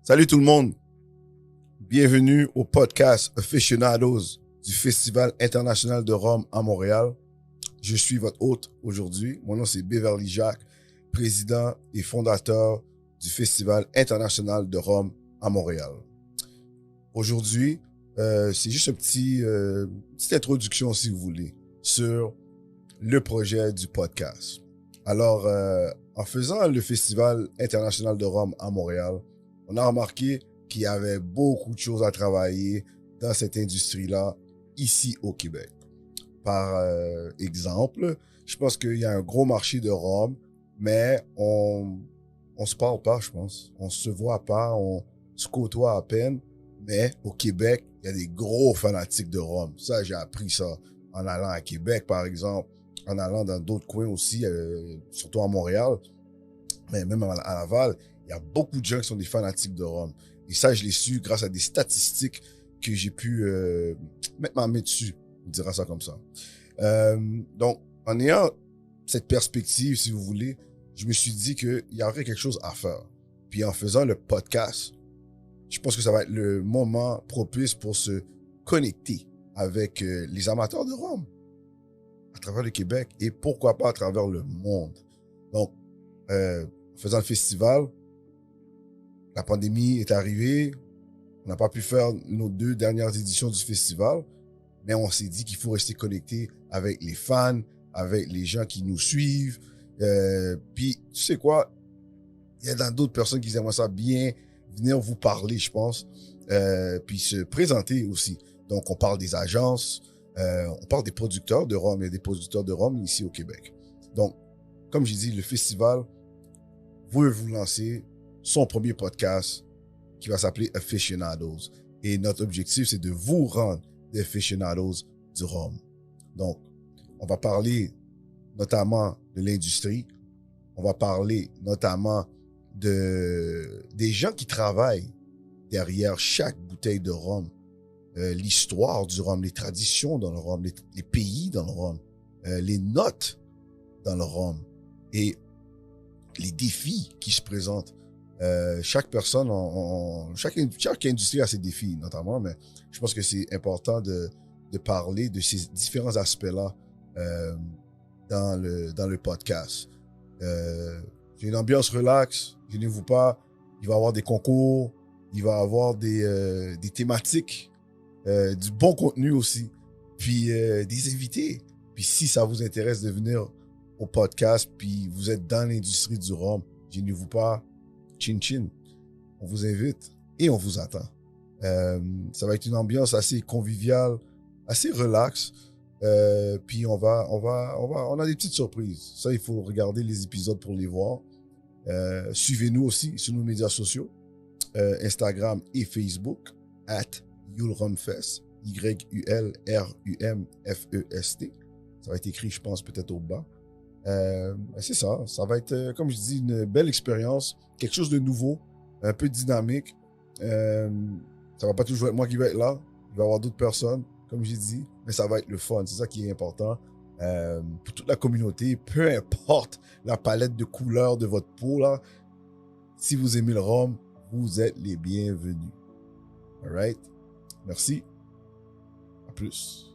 Salut tout le monde. Bienvenue au podcast Aficionados du Festival international de Rome à Montréal. Je suis votre hôte aujourd'hui. Mon nom c'est Beverly Jacques, président et fondateur du Festival international de Rome à Montréal. Aujourd'hui, c'est juste une petite introduction, si vous voulez, sur le projet du podcast. Alors, en faisant le Festival international de Rome à Montréal, on a remarqué qu'il y avait beaucoup de choses à travailler dans cette industrie-là, ici au Québec. Par exemple, je pense qu'il y a un gros marché de rhum, mais on se parle pas, je pense. On se voit pas, on se côtoie à peine. Mais au Québec, il y a des gros fanatiques de rhum. Ça, j'ai appris ça en allant à Québec, par exemple, en allant dans d'autres coins aussi, surtout à Montréal, mais même à Laval. Il y a beaucoup de gens qui sont des fanatiques de rhum. Et ça, je l'ai su grâce à des statistiques que j'ai pu mettre ma main dessus. On dira ça comme ça. Donc, en ayant cette perspective, si vous voulez, je me suis dit qu'il y aurait quelque chose à faire. Puis en faisant le podcast, je pense que ça va être le moment propice pour se connecter avec les amateurs de rhum à travers le Québec et pourquoi pas à travers le monde. Donc, en faisant le festival, la pandémie est arrivée, on n'a pas pu faire nos 2 dernières éditions du festival, mais on s'est dit qu'il faut rester connecté avec les fans, avec les gens qui nous suivent. Puis, tu sais quoi, il y a dans d'autres personnes qui aimeraient ça bien venir vous parler, je pense, puis se présenter aussi. Donc, on parle des agences, on parle des producteurs de rhum. Il y a des producteurs de rhum ici au Québec. Donc, comme j'ai dit, le festival veut vous lancer son premier podcast qui va s'appeler Aficionados. Et notre objectif, c'est de vous rendre des aficionados du rhum. Donc, on va parler notamment de l'industrie. On va parler notamment des gens qui travaillent derrière chaque bouteille de rhum. L'histoire du rhum, les traditions dans le rhum, les pays dans le rhum, les notes dans le rhum et les défis qui se présentent. Chaque personne, chaque industrie a ses défis notamment, mais je pense que c'est important de parler de ces différents aspects-là dans le podcast. J'ai une ambiance relax, gênez-vous pas, il va y avoir des concours, il va y avoir des thématiques, du bon contenu aussi, puis des invités. Puis si ça vous intéresse de venir au podcast, puis vous êtes dans l'industrie du rhum, gênez-vous pas, chin chin, on vous invite et on vous attend. Ça va être une ambiance assez conviviale, assez relax. Puis on a des petites surprises. Ça, il faut regarder les épisodes pour les voir. Suivez-nous aussi sur nos médias sociaux, Instagram et Facebook, @YulRumFest, YULRUMFEST. Ça va être écrit, je pense, peut-être au bas. C'est ça. Ça va être, comme je dis, une belle expérience, quelque chose de nouveau, un peu dynamique. Ça va pas toujours être moi qui vais être là. Il va y avoir d'autres personnes, comme j'ai dit, mais ça va être le fun. C'est ça qui est important. Pour toute la communauté, peu importe la palette de couleurs de votre peau, là, si vous aimez le rhum, vous êtes les bienvenus. All right? Merci. À plus.